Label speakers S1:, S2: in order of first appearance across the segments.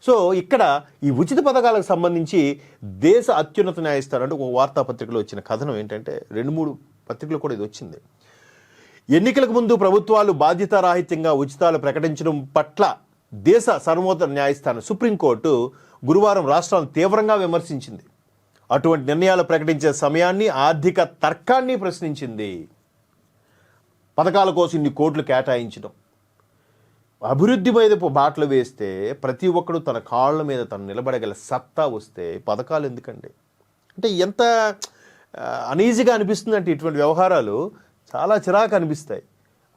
S1: So ఇక్కడ ఈ ఉచిత పథకాలకు సంబంధించి దేశ అత్యున్నత న్యాయస్థానం అంటే ఒక వార్తాపత్రికలో వచ్చిన కథనం ఏంటంటే 2-3 పత్రికలు కూడా ఇది వచ్చింది. ఎన్నికలకు ముందు ప్రభుత్వాలు బాధ్యతారాహిత్యంగా ఉచితాలు ప్రకటించడం పట్ల దేశ సర్వోన్నత న్యాయస్థానం సుప్రీంకోర్టు గురువారం రాష్ట్రాలను తీవ్రంగా విమర్శించింది. అటువంటి నిర్ణయాలు ప్రకటించే సమయాన్ని, ఆర్థిక తర్కాన్ని ప్రశ్నించింది. పథకాల కోసం ఇన్ని కోట్లు కేటాయించడం, అభివృద్ధి మీద బాటలు వేస్తే ప్రతి ఒక్కడు తన కాళ్ళ మీద తను నిలబడగల సత్తా వస్తే పథకాలు ఎందుకండి? అంటే ఎంత అనీజీగా అనిపిస్తుంది అంటే ఇటువంటి వ్యవహారాలు చాలా చిరాకు అనిపిస్తాయి.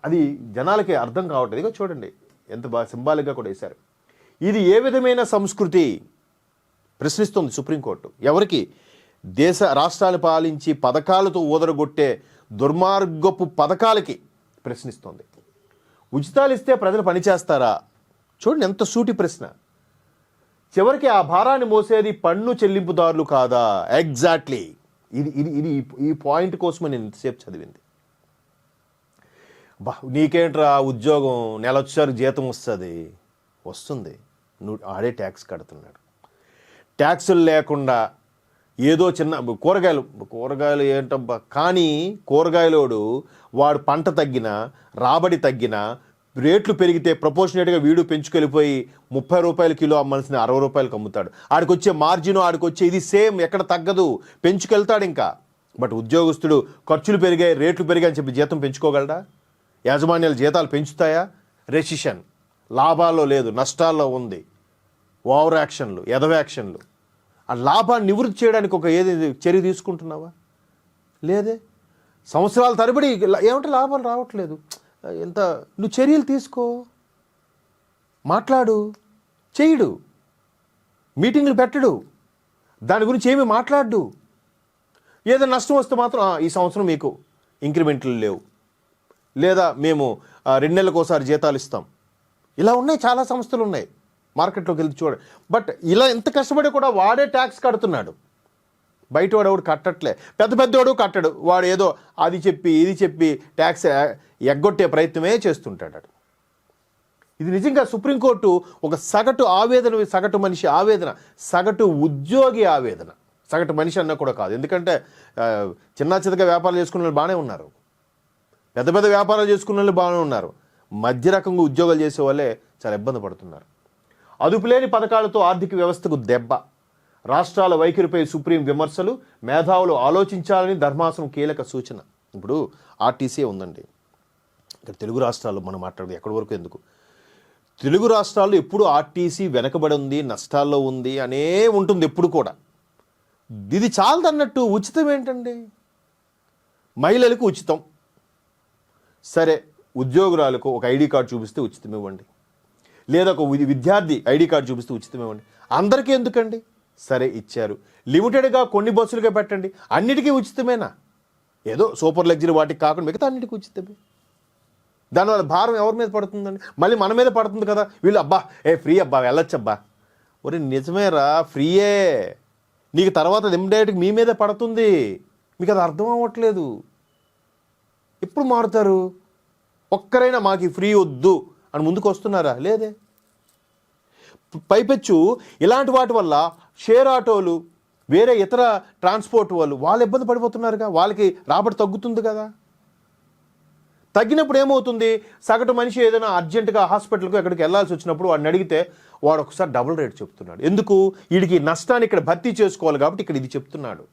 S1: అది జనాలకి అర్థం కావట్లేదు. ఇక చూడండి ఎంత బాగా సింబాలిక్గా కూడా వేశారు. ఇది ఏ విధమైన సంస్కృతి ప్రశ్నిస్తుంది సుప్రీంకోర్టు. ఎవరికి? దేశ రాష్ట్రాలు పాలించి పథకాలతో ఊదరగొట్టే దుర్మార్గపు పథకాలకి ప్రశ్నిస్తోంది. ఉచితాలు ఇస్తే ప్రజలు పనిచేస్తారా? చూడండి ఎంత సూటి ప్రశ్న. చివరికి ఆ భారాన్ని మోసేది పన్ను చెల్లింపుదారులు కాదా? ఎగ్జాక్ట్లీ ఇది ఈ పాయింట్ కోసమే నేను ఇంతసేపు చదివింది. నీకేంట్రా ఉద్యోగం, నెల వచ్చేసరికి జీతం వస్తుంది, నువ్వు ఆడే ట్యాక్స్ కడుతున్నాడు. ట్యాక్సులు లేకుండా ఏదో చిన్న కూరగాయలు ఏంటబ్బా, కానీ కూరగాయలోడు వాడు పంట తగ్గినా, రాబడి తగ్గినా, రేట్లు పెరిగితే ప్రపోర్షనేట్గా వీడు పెంచుకెళ్ళిపోయి 30 రూపాయల కిలో అమ్మాల్సిన 60 రూపాయలకు అమ్ముతాడు. ఆడికొచ్చే మార్జిన్, ఆడికొచ్చే ఇది సేమ్, ఎక్కడ తగ్గదు, పెంచుకెళ్తాడు ఇంకా. బట్ ఉద్యోగస్తుడు ఖర్చులు పెరిగాయి, రేట్లు పెరిగాయని చెప్పి జీతం పెంచుకోగలడా? యాజమాన్యాలు జీతాలు పెంచుతాయా? రెసిషన్, లాభాల్లో లేదు, నష్టాల్లో ఉంది, ఓవర్ యాక్షన్లు, ఎదవ్యాక్షన్లు. ఆ లాభాన్ని నివృత్తి చేయడానికి ఒక చర్య తీసుకుంటున్నావా? లేదే. సంవత్సరాల తరబడి ఏమంటే లాభాలు రావట్లేదు. నువ్వు చర్యలు తీసుకో, మాట్లాడు, చేయడు, మీటింగ్లు పెట్టడు, దాని గురించి ఏమీ మాట్లాడు. ఏదో నష్టం వస్తే మాత్రం ఈ సంవత్సరం మీకు ఇంక్రిమెంట్లు లేవు, లేదా మేము 2 నెలలకు ఒకసారి జీతాలు ఇస్తాం. ఇలా ఉన్నాయి, చాలా సంస్థలు ఉన్నాయి, మార్కెట్లోకి వెళ్తే చూడండి. బట్ ఇలా ఎంత కష్టపడి కూడా వాడే ట్యాక్స్ కడుతున్నాడు. బయట వాడు కట్టట్లే, పెద్దవాడు కట్టడు. వాడు ఏదో అది చెప్పి ఇది చెప్పి ట్యాక్స్ ఎగ్గొట్టే ప్రయత్నమే చేస్తుంటాడు. ఇది నిజంగా సుప్రీంకోర్టు ఒక సగటు మనిషి ఆవేదన, సగటు ఉద్యోగి ఆవేదన. సగటు మనిషి అన్న కూడా కాదు, ఎందుకంటే చిన్న చితక వ్యాపారాలు చేసుకునే వాళ్ళు బాగానే ఉన్నారు, పెద్ద పెద్ద వ్యాపారాలు చేసుకునే వాళ్ళు బాగానే ఉన్నారు. మధ్య రకంగా ఉద్యోగాలు చేసే వాళ్ళే చాలా ఇబ్బంది పడుతున్నారు. అదుపులేని పథకాలతో ఆర్థిక వ్యవస్థకు దెబ్బ, రాష్ట్రాల వైఖరిపై సుప్రీం విమర్శలు, మేధావులు ఆలోచించాలని ధర్మాసనం కీలక సూచన. ఇప్పుడు ఆర్టీసీ ఉందండి, ఇక్కడ తెలుగు రాష్ట్రాల్లో మనం మాట్లాడదు, ఎక్కడి వరకు ఎందుకు, తెలుగు రాష్ట్రాల్లో ఎప్పుడు ఆర్టీసీ వెనకబడి ఉంది, నష్టాల్లో ఉంది అనే ఉంటుంది ఎప్పుడు కూడా. ఇది చాలదన్నట్టు ఉచితం ఏంటండి? మహిళలకు ఉచితం, సరే, ఉద్యోగురాలకు ఒక ఐడి కార్డు చూపిస్తే ఉచితం ఇవ్వండి, లేదా ఒక విద్యార్థి ఐడి కార్డు చూపిస్తే ఉచితం ఇవ్వండి. అందరికీ ఎందుకండి? సరే ఇచ్చారు, లిమిటెడ్గా కొన్ని బస్సులుగా పెట్టండి, అన్నిటికీ ఉచితమేనా? ఏదో సూపర్ లగ్జరీ వాటికి కాకుండా మిగతా అన్నిటికీ ఉచితమే. దానివల్ల భారం ఎవరి మీద పడుతుందండి? మళ్ళీ మన మీద పడుతుంది కదా. వీళ్ళు ఫ్రీ అబ్బా, వెళ్ళొచ్చబ్బా. ఒరే నిజమేరా, ఫ్రీయే, నీకు తర్వాత ఇమ్మీడియట్గా మీ మీదే పడుతుంది. మీకు అది అర్థం అవ్వట్లేదు. ఎప్పుడు మారుతారు? ఒక్కరైనా మాకు ఫ్రీ వద్దు అని ముందుకు వస్తున్నారా? లేదే. పైపెచ్చు ఇలాంటి వాటి వల్ల షేర్ ఆటోలు, వేరే ఇతర ట్రాన్స్పోర్ట్ వాళ్ళు ఇబ్బంది పడిపోతున్నారుగా, వాళ్ళకి రాబడి తగ్గుతుంది కదా. తగ్గినప్పుడు ఏమవుతుంది? సగటు మనిషి ఏదైనా అర్జెంటుగా హాస్పిటల్కు ఎక్కడికి వెళ్ళాల్సి వచ్చినప్పుడు వాడిని అడిగితే వాడు ఒకసారి డబుల్ రేట్ చెప్తున్నాడు. ఎందుకు? వీడికి నష్టాన్ని ఇక్కడ భర్తీ చేసుకోవాలి కాబట్టి ఇక్కడ ఇది చెప్తున్నాడు.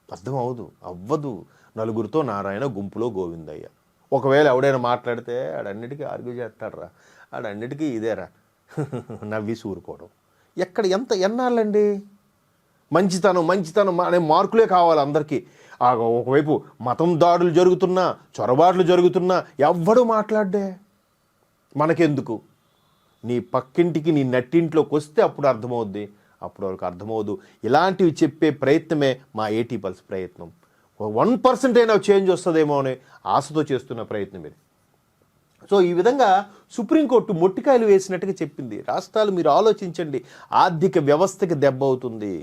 S1: అర్థం అవ్వదు. నలుగురితో నారాయణ, గుంపులో గోవిందయ్య. ఒకవేళ ఎవడైనా మాట్లాడితే ఆడన్నిటికీ ఆర్గ్యూ చేస్తాడరా, ఆడన్నిటికీ ఇదేరా నవ్వి ఊరుకోవడం. ఎన్నాళ్ళండి? మంచితనం అనే మార్కులే కావాలి అందరికీ. ఒకవైపు మతం దాడులు జరుగుతున్నా, చొరబాట్లు జరుగుతున్నా ఎవ్వడూ మాట్లాడ్డే. మనకెందుకు? నీ పక్కింటికి, నీ నట్టింట్లోకి వస్తే అప్పుడు అర్థమవుద్ది, అప్పుడు వాళ్ళకి అర్థమవుదు. ఇలాంటివి చెప్పే ప్రయత్నమే మా 80 పల్స్ ప్రయత్నం. 1% అయినా చేంజ్ వస్తుందేమో అనే ఆశతో చేస్తున్న ప్రయత్నం ఇది. సో ఈ విధంగా సుప్రీంకోర్టు మొట్టికాయలు వేసినట్టుగా చెప్పింది. రాష్ట్రాలు మీరు ఆలోచించండి, ఆర్థిక వ్యవస్థకి దెబ్బ అవుతుంది.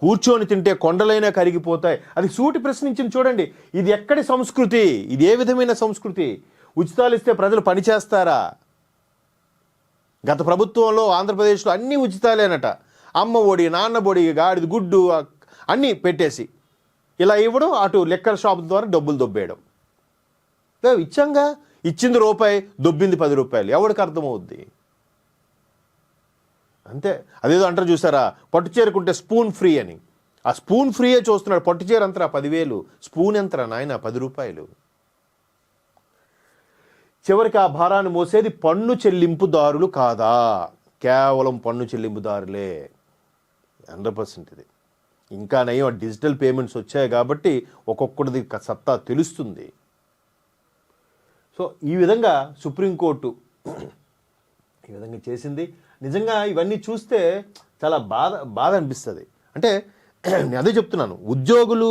S1: కూర్చొని తింటే కొండలైనా కరిగిపోతాయి. అది సూటి ప్రశ్నించింది. చూడండి, ఇది ఎక్కడి సంస్కృతి? ఇది ఏ విధమైన సంస్కృతి? ఉచితాలు ఇస్తే ప్రజలు పనిచేస్తారా? గత ప్రభుత్వంలో ఆంధ్రప్రదేశ్లో అన్నీ ఉచితాలేనట. అమ్మ ఒడి, నాన్న ఒడి, గాడిది గుడ్డు అన్నీ పెట్టేసి ఇలా ఇవ్వడం, అటు లెక్కర్ షాప్ ద్వారా డబ్బులు దొబ్బేయడం. ఇచ్చాంగా, ఇచ్చింది రూపాయి, దొబ్బింది 10 రూపాయలు. ఎవరికి అర్థమవుద్ది? అంతే. అదేదో అంటారు చూసారా, పట్టు చీరకుంటే స్పూన్ ఫ్రీ అని. ఆ స్పూన్ ఫ్రీయే చూస్తున్నాడు. పట్టు చీర అంతరా 10,000, స్పూన్ ఎంతరా నాయన 10 రూపాయలు. చివరికి ఆ భారాన్ని మోసేది పన్ను చెల్లింపుదారులు కాదా? కేవలం పన్ను చెల్లింపుదారులే. 100% ఇది. ఇంకా నయం డిజిటల్ పేమెంట్స్ వచ్చాయి కాబట్టి ఒక్కొక్కటిది సత్తా తెలుస్తుంది. సో ఈ విధంగా సుప్రీంకోర్టు ఈ విధంగా చేసింది. నిజంగా ఇవన్నీ చూస్తే చాలా బాధ అనిపిస్తుంది. అంటే నేను అదే చెప్తున్నాను, ఉద్యోగులు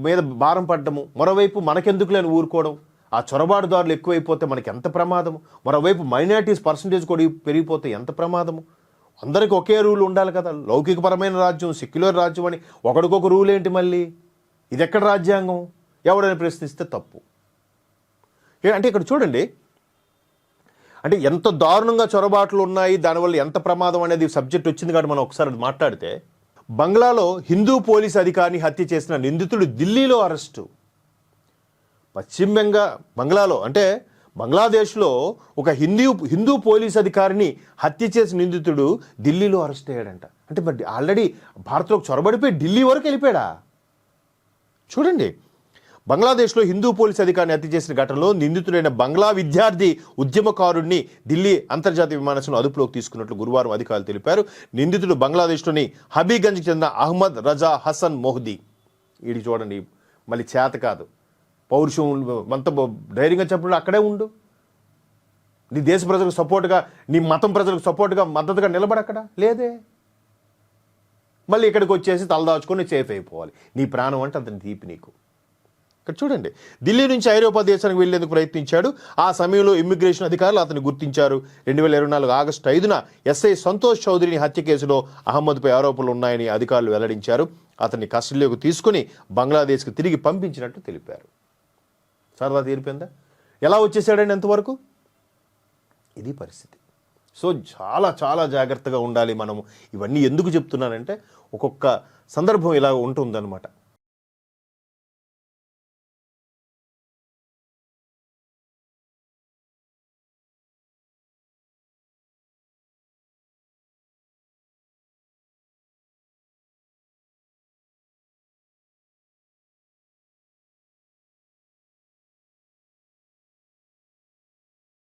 S1: మీద భారం పడ్డము, మరోవైపు మనకెందుకులేని ఊరుకోవడం, ఆ చొరబాటుదారులు ఎక్కువైపోతే మనకి ఎంత ప్రమాదము, మరోవైపు మైనారిటీస్ పర్సంటేజ్ కూడా పెరిగిపోతే ఎంత ప్రమాదము. అందరికీ ఒకే రూల్ ఉండాలి కదా. లౌకికపరమైన రాజ్యం, సెక్యులర్ రాజ్యం అని ఒకడికొక రూల్ ఏంటి మళ్ళీ? ఇది ఎక్కడ రాజ్యాంగం? ఎవడైనా ప్రశ్నిస్తే తప్పు. అంటే ఇక్కడ చూడండి, అంటే ఎంత దారుణంగా చొరబాట్లు ఉన్నాయి, దానివల్ల ఎంత ప్రమాదం అనేది సబ్జెక్ట్ వచ్చింది కాబట్టి మనం ఒకసారి అది మాట్లాడితే, బంగ్లాలో హిందూ పోలీస్ అధికారిని హత్య చేసిన నిందితుడు ఢిల్లీలో అరెస్టు. పశ్చిమ బంగ్లాలో అంటే బంగ్లాదేశ్లో ఒక హిందూ పోలీస్ అధికారిని హత్య చేసిన నిందితుడు ఢిల్లీలో అరెస్ట్ అయ్యాడంట. అంటే మరి ఆల్రెడీ భారత్లోకి చొరబడిపోయి ఢిల్లీ వరకు వెళ్ళిపోయాడా? చూడండి, బంగ్లాదేశ్లో హిందూ పోలీస్ అధికారిని హత్య చేసిన ఘటనలో నిందితుడైన బంగ్లా విద్యార్థి ఉద్యమకారుడిని ఢిల్లీ అంతర్జాతీయ విమానాశ్రయంలో అదుపులోకి తీసుకున్నట్లు గురువారం అధికారులు తెలిపారు. నిందితుడు బంగ్లాదేశ్లోని హబీగంజ్కి చెందిన అహ్మద్ రజా హసన్ మొహ్దీ. వీడికి చూడండి, మళ్ళీ చేత కాదు, పౌరుషం అంత ధైర్యంగా చెప్పడం. అక్కడే ఉండు, నీ దేశ ప్రజలకు సపోర్ట్గా, నీ మతం ప్రజలకు సపోర్ట్గా మద్దతుగా నిలబడి అక్కడ లేదే. మళ్ళీ ఇక్కడికి వచ్చేసి తలదాచుకొని సేఫ్ అయిపోవాలి. నీ ప్రాణం అంటే అంత తీపి నీకు. ఇక్కడ చూడండి, ఢిల్లీ నుంచి ఐరోపా దేశానికి వెళ్లేందుకు ప్రయత్నించాడు. ఆ సమయంలో ఇమ్మిగ్రేషన్ అధికారులు అతన్ని గుర్తించారు. 2024 ఆగస్టు 5న ఎస్ఐ సంతోష్ చౌదరిని హత్య కేసులో అహ్మద్పై ఆరోపణలు ఉన్నాయని అధికారులు వెల్లడించారు. అతన్ని కస్టడీలోకి తీసుకుని బంగ్లాదేశ్కి తిరిగి పంపించినట్టు తెలిపారు. సరదా తీరిపోయిందా? ఎలా వచ్చేసాడని ఎంతవరకు? ఇది పరిస్థితి. సో చాలా చాలా జాగ్రత్తగా ఉండాలి మనము. ఇవన్నీ ఎందుకు చెప్తున్నానంటే, ఒక్కొక్క సందర్భం ఇలా ఉంటుందన్నమాట.